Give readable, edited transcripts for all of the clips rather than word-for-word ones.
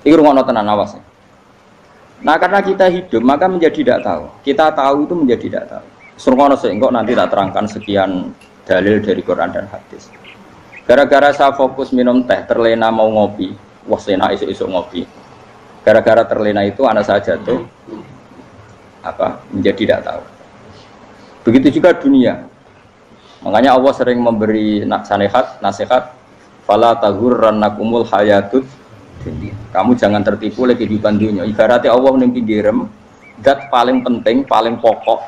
Iki rungokno tenan awas. Nah, karena kita hidup maka menjadi tidak tahu. Kita tahu itu menjadi tidak tahu. Rungokno sik engko nanti tak terangkan sekian dalil dari Quran dan hadis. Gara-gara saya fokus minum teh, terlena mau ngopi, wah sena isuk-isuk ngopi. Gara-gara terlena itu anak saya jatuh, menjadi tidak tahu. Begitu juga dunia. Makanya Allah sering memberi nasihat, fala taghurrannakumul hayatud dunya. Kamu jangan tertipu oleh kehidupan dunia. Ibaratnya Allah ning pinggirem, zat paling penting, paling pokok.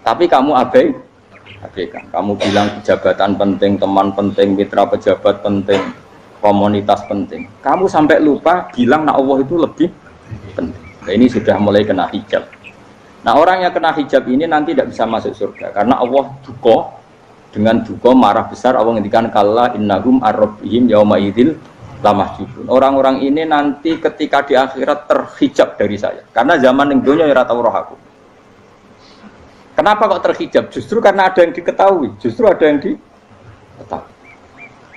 Tapi kamu abaikan. Kamu bilang jabatan penting, teman penting, mitra pejabat penting, komunitas penting. Kamu sampai lupa bilang nah Allah itu lebih penting. Nah, ini sudah mulai kena hijab. Nah, orang yang kena hijab ini nanti tidak bisa masuk surga karena Allah duka dengan duka marah besar. Allah ngendikan kalla innahum ar-rabbihim yauma idzil lamahjubun. Orang-orang ini nanti ketika di akhirat terhijab dari saya. Karena zaman ning donya ora tau roh aku. Kenapa kok terhijab? Justru karena ada yang diketahui, justru ada yang diketahui.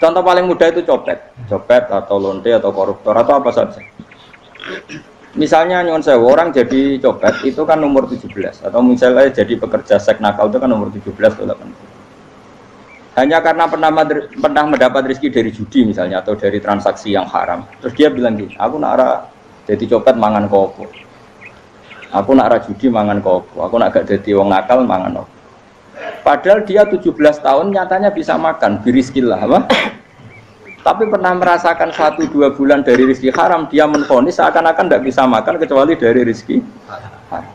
Contoh paling mudah itu copet atau lonte atau koruptor atau apa saja. Misalnya nyuwun sewu orang jadi copet itu kan umur 17 atau misalnya jadi pekerja seks nakal itu kan umur 17 atau 18. Hanya karena pernah mendapat rezeki dari judi misalnya atau dari transaksi yang haram. Terus dia bilang gini, aku nak jadi copet mangan kopo. Aku nak ra judi mangan kopo, aku nak gak jadi wong nakal mangan kopo. Padahal dia 17 tahun nyatanya bisa makan, birizkillah apa? Tapi pernah merasakan 1-2 bulan dari rezeki haram, dia menvonis seakan-akan tidak bisa makan kecuali dari rezeki haram.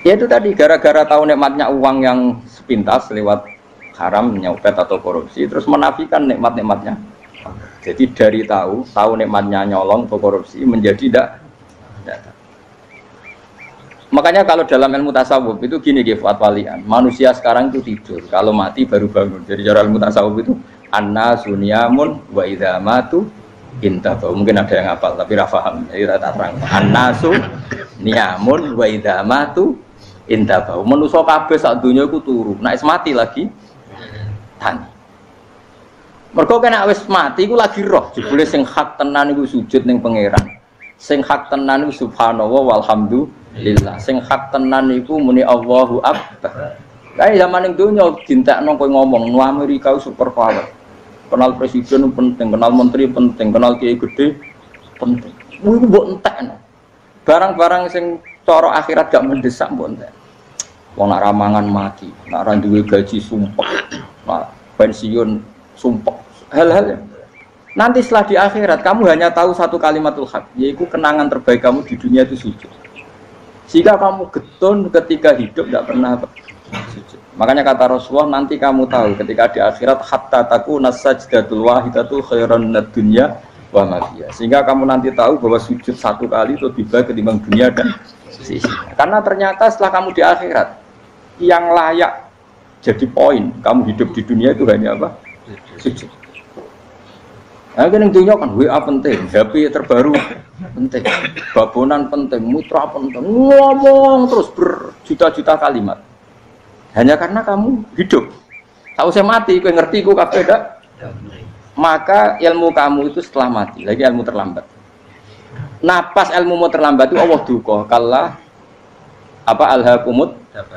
Ya itu tadi, gara-gara tahu nikmatnya uang yang sepintas lewat haram, nyopet atau korupsi, terus menafikan nikmat-nikmatnya. Jadi dari tahu nikmatnya nyolong atau korupsi menjadi tidak. Makanya kalau dalam ilmu tasawuf itu gini Fuad Walian, manusia sekarang itu tidur, kalau mati baru bangun. Jadi cara ilmu tasawuf itu annasu niyamun wa idza matu intafa. Mungkin ada yang hafal tapi ra paham. Jadi rata terang. Annasu niyamun wa idza matu intafa. Manusa kabeh sak donya iku turu. Nek mati lagi tani. Mergo kena wis mati iku lagi roh, jebule sing hak tenan iku sujud ning pangeran. Sing hak tenan iku subhanallah walhamdulillah. Sing hak tenan iku muni Allahu akbar. Kae zaman ning donya dintekno kowe ngomong nu Amerika super power. Kenal presiden penting, kenal menteri penting, kenal kiai gede penting. Iku mbok entekno. Barang-barang sing cara akhirat gak mendesak mbok entek. Wong nak ramangan mati, nak ra duwe gaji sumpek. Nak pensiun sumpek. Hal-hal nanti setelah di akhirat kamu hanya tahu satu kalimatul haq, yaitu kenangan terbaik kamu di dunia itu sujud. Jika kamu getun ketika hidup tidak pernah sujud. Makanya kata Rasulullah nanti kamu tahu ketika di akhirat hatta takuna sajdatul wahidatu khairan minad dunya wa ma fiha. Sehingga kamu nanti tahu bahwa sujud satu kali itu lebih baik ketimbang dunia dan sisinya. Karena ternyata setelah kamu di akhirat yang layak jadi poin kamu hidup di dunia itu hanya apa? Sujud. Nah, kan yang dunia kan WA penting, HP terbaru penting, babonan penting, mitra penting, ngomong terus berjuta-juta kalimat. Hanya karena kamu hidup. Tahu saya mati, kau ngerti kau kabeh dak? Maka ilmu kamu itu setelah mati, lagi ilmu terlambat. Napas ilmu mau terlambat itu Allah duka. Kalla alhaqumut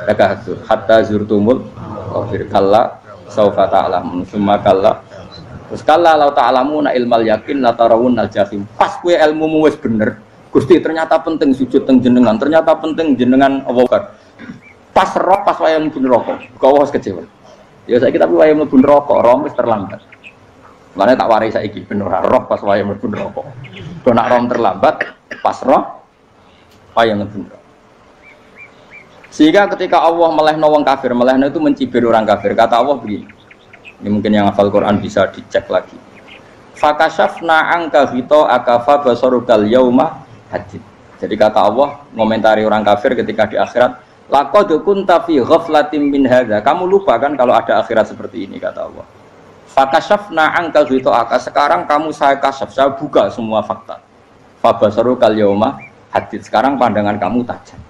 takatsur hatta zurtumul qafir. Kalla saufa ta'lamun, summa kalla. Terus kala lau ta'lamuna ilmal yakin la tarawunnal jahim. Pas kowe ilmumu wis bener, Gusti ternyata penting sujud teng jenengan, ternyata penting jenengan Allah. Pas roh pas wayah mlebu neraka. Kok wis kecewa. Ya saiki tapi wayah mlebu neraka, roh wis terlambat. Mane tak warai saiki ben ora roh pas wayah mlebu neraka. Kok nak roh terlambat, pas roh wayah mlebu neraka. Sehingga ketika Allah melehno wong kafir, melehno itu mencibir orang kafir. Kata Allah begini. Ini mungkin yang hafal Quran bisa dicek lagi. Fakashafna angka hito akafa basarukal yauma hadid. Jadi kata Allah ngomentari orang kafir ketika di akhirat, laqad kunta fi ghaflatin min hadza. Kamu lupa kan kalau ada akhirat seperti ini kata Allah. Fakashafna angka hito aka. Sekarang kamu saya kasaf, saya buka semua fakta. Fa basarukal yauma hadid. Sekarang pandangan kamu tajam.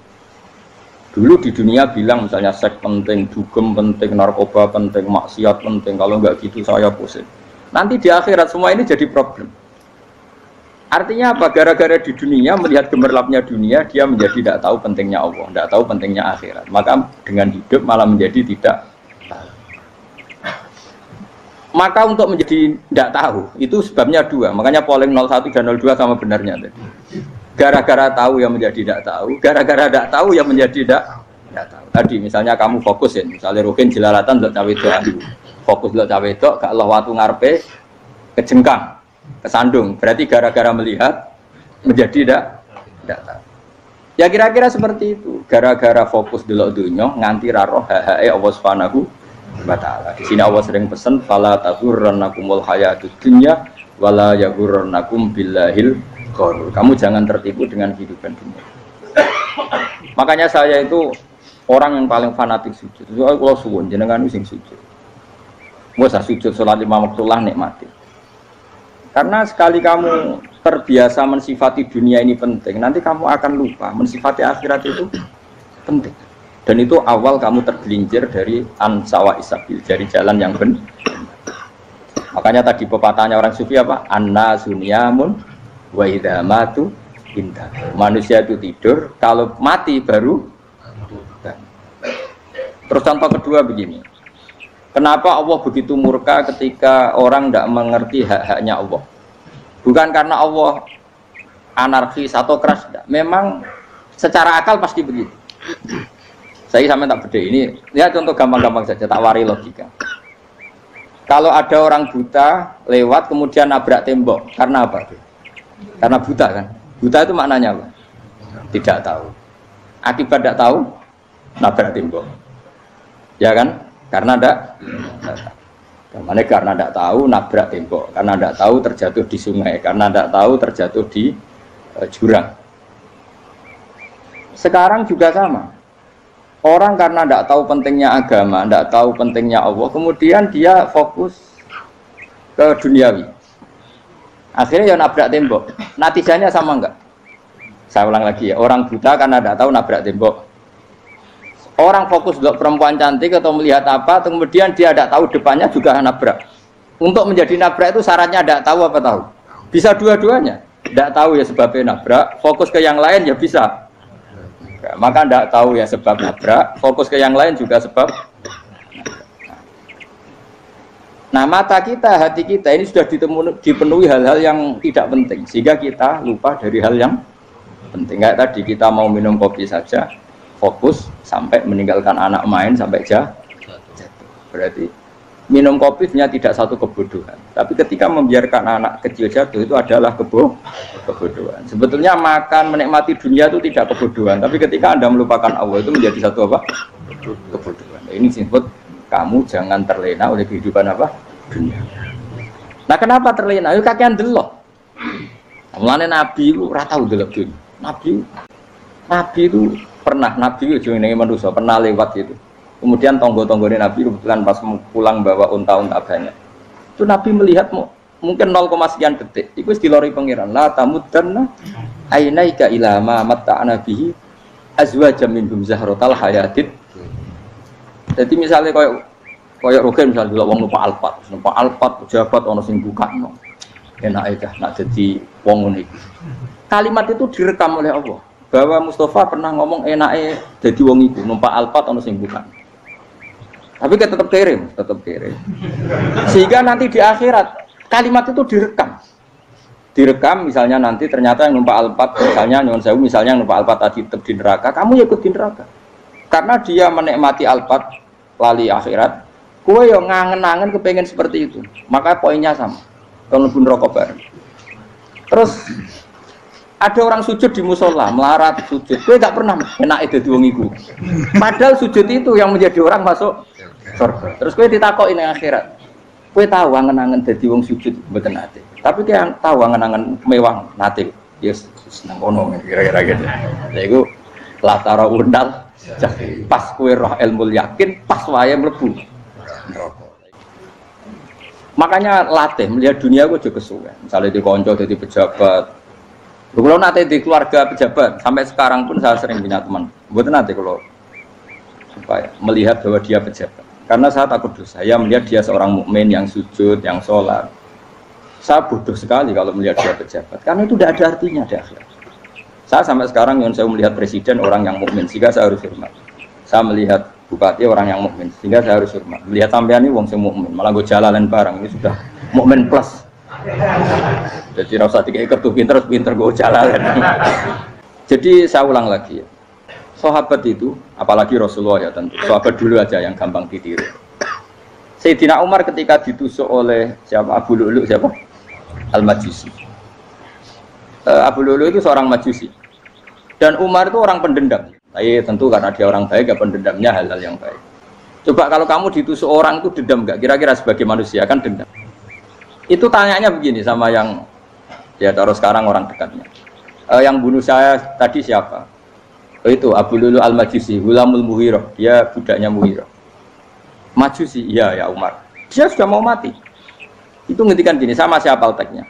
Dulu di dunia bilang misalnya seks penting, dugem penting, narkoba penting, maksiat penting. Kalau enggak gitu saya pusing. Nanti di akhirat semua ini jadi problem. Artinya apa? Gara-gara di dunia melihat gemerlapnya dunia, dia menjadi tidak tahu pentingnya Allah, tidak tahu pentingnya akhirat. Maka dengan hidup malah menjadi tidak tahu. Maka untuk menjadi tidak tahu itu sebabnya dua. Makanya polling 01 dan 02 sama benarnya tadi. Gara-gara tahu yang menjadi tidak tahu, gara-gara tidak tahu yang menjadi tidak tahu. Tadi misalnya kamu fokus ya, misalnya Rukin jelalatan untuk cawe itu, fokus untuk cawe itu, gak Allah waktu ngarepe kejengkang. Kesandung, berarti gara-gara melihat menjadi tidak tahu. Ya kira-kira seperti itu. Gara-gara fokus delok dunya nganti ra roh hae Allah Subhanahu wa taala. Di sini Allah sering pesan fala taghurrannakumul hayatud dunya wala yaghurrannakum billahil ghurur. Kamu jangan tertipu dengan kehidupan dunia. Makanya saya itu orang yang paling fanatik sujud. Kalau suwun jenengan sing sujud. Mosok sujud salat 5 waktu lah nikmati. Karena sekali kamu terbiasa mensifati dunia ini penting, nanti kamu akan lupa mensifati akhirat itu penting. Dan itu awal kamu tergelincir dari ansawa isabil, dari jalan yang benar. Makanya tadi pepatahnya orang sufi apa? Anna sunyamun wa idza matu inta. Manusia itu tidur, kalau mati baru. Terus contoh kedua begini. Kenapa Allah begitu murka ketika orang tidak mengerti hak-haknya Allah? Bukan karena Allah anarkis atau keras, tidak. Memang secara akal pasti begitu. Saya sampai tak beda ini. Ya contoh gampang-gampang saja, tak wari logika. Kalau ada orang buta lewat kemudian nabrak tembok, karena apa? Karena buta kan? Buta itu maknanya apa? Tidak tahu. Akibat tidak tahu, nabrak tembok. Ya kan? Karena tidak tahu nabrak tembok, karena tidak tahu terjatuh di sungai, karena tidak tahu terjatuh di jurang. Sekarang juga sama. Orang karena tidak tahu pentingnya agama, tidak tahu pentingnya Allah, kemudian dia fokus ke duniawi. Akhirnya ya nabrak tembok. Natijanya sama enggak? Saya ulang lagi ya. Orang buta karena tidak tahu nabrak tembok. Orang fokus untuk perempuan cantik atau melihat apa, kemudian dia tidak tahu depannya juga nabrak. Untuk menjadi nabrak itu syaratnya tidak tahu apa tahu? Bisa dua-duanya. Tidak tahu ya sebabnya nabrak, fokus ke yang lain ya bisa. Maka tidak tahu ya sebab nabrak, fokus ke yang lain juga sebab. Nah mata kita, hati kita ini sudah dipenuhi hal-hal yang tidak penting, sehingga kita lupa dari hal yang penting. Kayak tadi kita mau minum kopi saja, fokus sampai meninggalkan anak main sampai jatuh. Berarti minum kopi sebenarnya tidak satu kebodohan, tapi ketika membiarkan anak kecil jatuh itu adalah kebodohan. Sebetulnya makan menikmati dunia itu tidak kebodohan, tapi ketika Anda melupakan Allah itu menjadi satu apa? Kebodohan. Ini disebut kamu jangan terlena oleh kehidupan apa? Dunia. Nah kenapa terlena? Itu kakean delok. Mulane Nabi itu ora tau delok dunia. Nabi itu pernah, Nabi itu jenenge manusia pernah lewat gitu. Kemudian tonggo-tonggone Nabi kebetulan pas pulang bawa unta-unta banyak. Itu Nabi melihat mungkin 0, sekian detik. Itu dilori pangeran. La tamuddanna ainaika ila ma matta'ana bihi azwajam minhum zahratal hayatid. Jadi misalnya koyo Rugen misalnya dulu wong numpak Alphard pejabat ono sing bukakno. Enake dah nak dadi wong ngene iki. Kalimat itu direkam oleh Allah. Bahwa Mustafa pernah ngomong enake dadi wong iku numpak Alphard ono sing bukan. Tapi kan tetap kirim. Sehingga nanti di akhirat kalimat itu direkam misalnya nanti ternyata yang numpak Alphard misalnya nyuwun sewu misalnya yang numpak Alphard tadi tetap di neraka, kamu ya ikut di neraka. Karena dia menikmati Alphard lali akhirat, kowe yo ngangen-angen kepengen seperti itu. Maka poinnya sama. Kalau mlebu neraka bareng. Terus ada orang sujud di musola, melarat sujud. Kowe gak pernah enake dadi wong iku. Padahal sujud itu yang menjadi orang masuk surga. Terus kowe ditakoki ning akhirat. Kowe tahu angen-angen dadi wong sujud mboten nate. Tapi kowe tahu angen-angen mewah nate. Yes, seneng kono kira-kira gitu. Lha iku latara undal pas kowe roh ilmu yakin pas wae mlebu neraka. Makanya latih melihat dunia gue juga kesuwen. Misalnya di konco jadi pejabat. Kalau nanti di keluarga pejabat, sampai sekarang pun saya sering punya teman. Buat nanti kalau supaya melihat bahwa dia pejabat. Karena saya takut dosa. Saya melihat dia seorang mukmin yang sujud, yang sholat. Saya bodoh sekali kalau melihat dia pejabat. Karena itu tidak ada artinya di akhirat. Saya sampai sekarang yang saya melihat presiden orang yang mukmin, sehingga saya harus hormat. Saya melihat bupati orang yang mukmin, sehingga saya harus hormat. Melihat sampean ini wong sing mukmin, malah gue jalalan barang ini sudah mukmin plus. Jadi rasa tiga kartu pinter gue jalalan. Jadi saya ulang lagi ya. Sahabat itu, apalagi Rasulullah ya tentu. Sahabat dulu aja yang gampang ditiru. Sayyidina Umar ketika ditusuk oleh siapa? Abu Lu'lu' siapa? Al-Majusi. Abu Lu'lu' itu seorang Majusi. Dan Umar itu orang pendendam. Tapi tentu karena dia orang baik, ya pendendamnya hal-hal yang baik. Coba kalau kamu ditusuk orang itu dendam nggak? Kira-kira sebagai manusia kan dendam. Itu tanyanya begini sama yang ya taruh sekarang orang dekatnya. Yang bunuh saya tadi siapa? Itu Abu Lu'lu' Al-Majusi, Gulamul Mughirah, dia budaknya Mughirah. Majusi, iya ya Umar. Dia sudah mau mati. Itu ngendikan gini, sama siapa alteknya?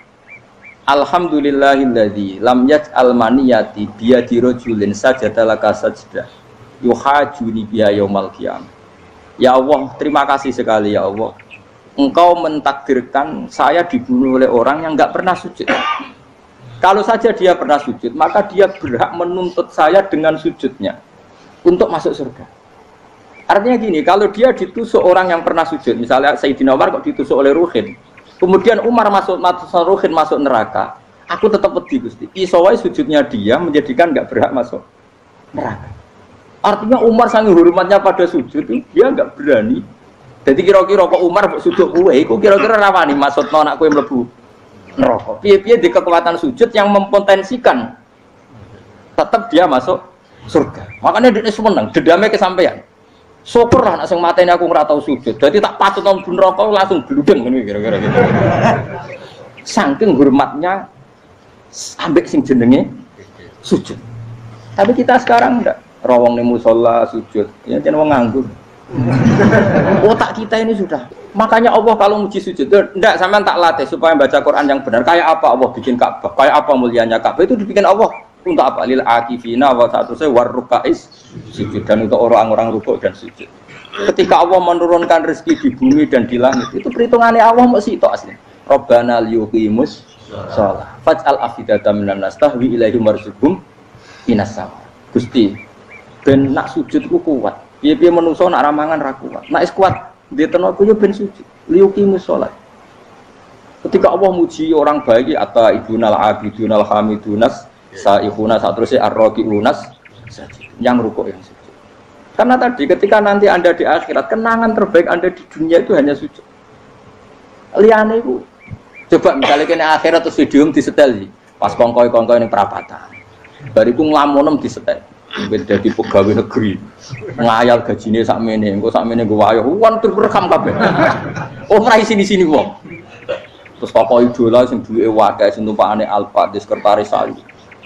Alhamdulillahilladzi lam yaj'al maniyati biyadi rajulin sajadalaka sajdah yuhajuni biha yaumal qiyamah. Ya Allah, terima kasih sekali ya Allah. Engkau mentakdirkan saya dibunuh oleh orang yang enggak pernah sujud. Kalau saja dia pernah sujud, maka dia berhak menuntut saya dengan sujudnya untuk masuk surga. Artinya gini, kalau dia ditusuk orang yang pernah sujud, misalnya Sayyidina Umar kok ditusuk oleh Ruhin, kemudian Umar masuk Ruhin masuk neraka, aku tetap pedih Gusti. Isowai sujudnya dia menjadikan nggak berhak masuk neraka. Artinya Umar sangat hormatnya pada sujud itu dia nggak berani. Jadi kira-kira kok Umar sujud kue, aku kira-kira rawani maksud anak kue mlebu neraka. Piye-piye di kekuatan sujud yang mempotensikan tetap dia masuk surga. Makanya dia seneng, dedamnya kesampaian. Syukur lah nak sing mateni aku ora tau sujud. Jadi tak patut nang neraka langsung bludeng ngene kira-kira gitu. Saking hormatnya ambek sing jenenge sujud. Tapi kita sekarang ndak rawong ning musala sujud. Ya jeneng wong nganggur. Otak kita ini sudah. Makanya Allah kalau muji sujud, enggak sampean tak latih supaya baca Quran yang benar. Kayak apa Allah bikin Ka'bah? Kayak apa mulianya Ka'bah? Itu dibikin Allah untuk apa? Lil akifina wa satusai warrukais sujud, dan untuk orang-orang rukuk dan sujud. Ketika Allah menurunkan rezeki di bumi dan di langit, itu perhitungannya Allah mau sitok asli. Rabbana liyuqimus shalah faj'al afidatan minan nas tahwi ilaihim warzuqhum minas sama. Gusti, ben nak sujud ku kuat. Piye-piye menungso nak ramangan ra kuat. Nak is kuat dia tenaga yo ben sujud. Liyuqimus shalah. Ketika Allah muji orang baik atau ibunal abidunal hamidunas sa'ihunas satrusnya ar-raqiunas yang rukuk yang sujud. Karena tadi ketika nanti Anda di akhirat, kenangan terbaik Anda di dunia itu hanya sujud. Liyane iku coba misalnya kene akhirat terus video disetel pas kongkoi-kongkoi ning perapatan. Bariku nglamunem disetel. Beda di pegawai negeri ngayal gajine sakmene engko sakmene nggo wayo wan terekam kabeh. Oh ora sini-sini wong. Terus tokoh idola sing duwe wae sing tumpakane Alfa di sekretaris sayu.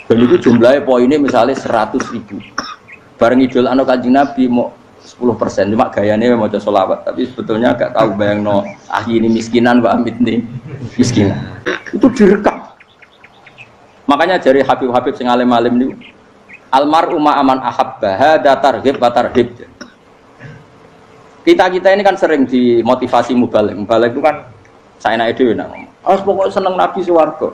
Dan itu jumlahnya poinnya misalnya 100.000. Bareng idola anu Kanjeng Nabi mau 10%, cuma gayanya mau coba sholawat, tapi sebetulnya gak tahu bayang no ini miskinan Mbak Amit nih miskinan. Itu direkam. Makanya dari Habib-Habib sing alim-alim niku almar'u ma'aman ahabba hada targhib wa tarhib. Kita ini kan sering dimotivasi mubaligh. Mubaligh itu kan saenake dhewe nang ngomong. Pokoknya seneng Nabi swarga.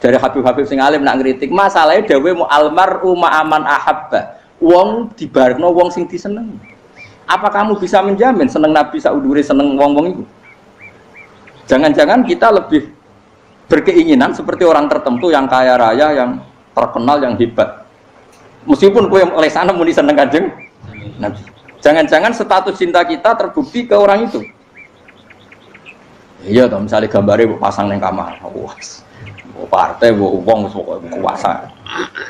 Dari Habib-Habib sing alim nak ngritik masalahnya dawuh mu almar'u ma'aman ahabba. Wong dibarno wong sing diseneng. Apa kamu bisa menjamin seneng Nabi saudure seneng wong-wong itu? Jangan-jangan kita lebih berkeinginan seperti orang tertentu yang kaya raya, yang terkenal, yang hebat. Meskipun kowe oleh sana muni seneng Kanjeng Nabi. Jangan-jangan status cinta kita terbukti ke orang itu. Iya toh, misalnya gambarnya pasang neng kamar. Wah. Partai wong kuasa.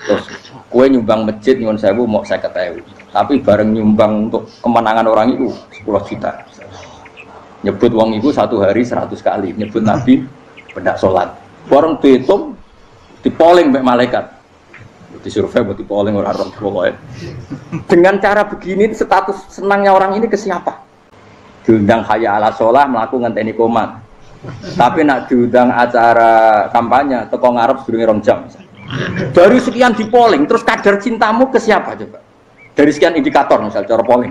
Terus kowe nyumbang masjid nyuwun sewu mau 50.000. Tapi bareng nyumbang untuk kemenangan orang itu 10 juta. Nyebut wong itu satu hari 100 kali, nyebut Nabi pendak salat. Bareng dihitung dipoling mbek malaikat. Disurvei buat dipoling orang pokoknya. Dengan cara begini status senangnya orang ini ke siapa? Diundang hayya ala sholah melakukan ngenteni komat. Tapi nak diundang acara kampanye teko ngarep sedurunge 2 jam. Dari sekian di polling, terus kadar cintamu ke siapa coba? Dari sekian indikator misal cara polling.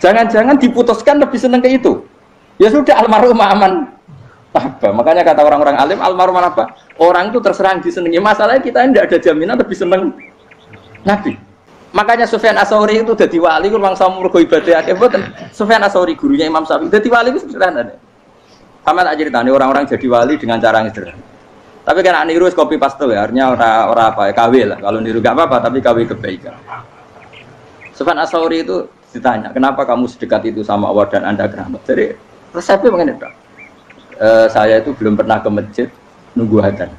Jangan-jangan diputuskan lebih seneng ke itu. Ya sudah almarhum aman. Apa? Makanya kata orang-orang alim almarhum apa? Orang itu terserang disenangi. Masalahnya kita tidak ada jaminan lebih seneng Nabi. Makanya Sufyan Ats-Tsauri itu jadi wali kurang sama mergo ibadah akeh mboten. Sufyan Ats-Tsauri gurunya Imam Syafi'i jadi wali itu sederhana. Sama tak ceritanya orang-orang jadi wali dengan cara yang sederhana. Tapi kan niru copy paste ya, artinya orang apa ya KW lah. Kalau niru gak apa-apa tapi KW kebaikan. Sufyan Ats-Tsauri itu ditanya, "Kenapa kamu sedekat itu sama Allah dan Anda keramat?" Jadi resepnya begini, Pak. Saya itu belum pernah ke masjid nunggu adzan.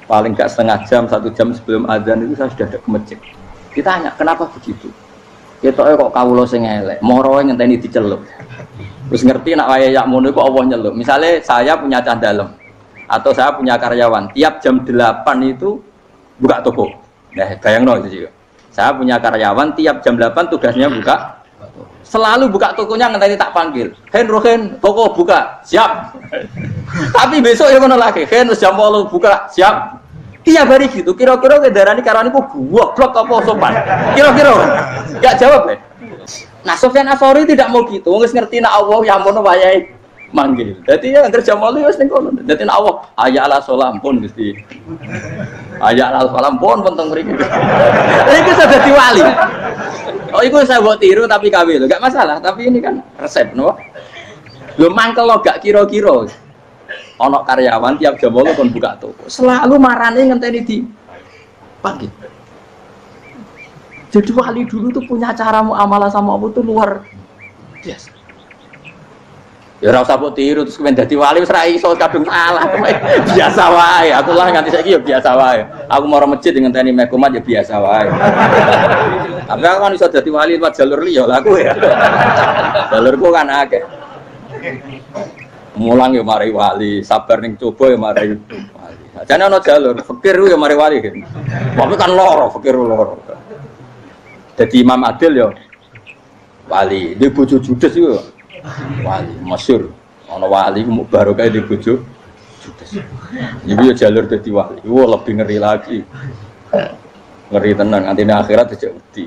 Paling gak setengah jam, 1 jam sebelum adzan itu saya sudah ada ke masjid. Ditanya, kenapa begitu? Ketoknya kok kawula sing elek, moro ngenteni dicelup. Terus ngerti nak waya yak mono kok Allah nyelup. Misalnya saya punya cah dalem atau saya punya karyawan, tiap jam 8 itu buka toko. Nah, bayangno itu juga. Saya punya karyawan tiap jam 8 tugasnya buka. Selalu buka tokonya ngenteni tak panggil. Hen Rohen, toko buka, siap. Tapi besok ya ngono lagi, hen jam 8 buka, siap. Tiap hari gitu, kira-kira kendaraan karena itu goblok apa sopan? Kira-kira gak jawab ya. Nah Sufyan Ats-Tsauri tidak mau gitu, wis ngerti nak Allah yang mono wayahe manggil. Jadi ya kerja malu wis ning kono. Dadi nak Allah ayya ala salam pun Gusti. Ayya ala salam pun teng mriki. Iku sudah dadi wali. Oh iku saya buat tiru tapi kawe lho, gak masalah, tapi ini kan resep no. Lho mangkel lo gak kira-kira. Ono karyawan tiap jam 8 kon buka toko. Selalu marane ngenteni di panggil. Jadi wali dulu tuh punya cara muamalah sama Allah tuh luar biasa. Ya ora usah mbok tiru terus kemen dadi wali wis ra iso kadung salah. Biasa wae. Aku lah nganti saiki ya biasa wae. Aku mau masjid ngenteni meh komat ya biasa wae. Tapi aku kan iso dadi wali lewat jalur liya lah aku ya. Jalurku kan akeh. Mulang ya mari wali, sabar ning coba ya mari wali. Jane ana jalur fikir ya mari wali. Tapi kan loro, fikir loro. Dadi Imam Adil ya wali, di bojo judes iku wali masyhur. Ana wali ku barokah di bojo judes. Iku ya jalur dadi wali. Wah lebih ngeri lagi. Ngeri tenan, antine akhirat aja wedi.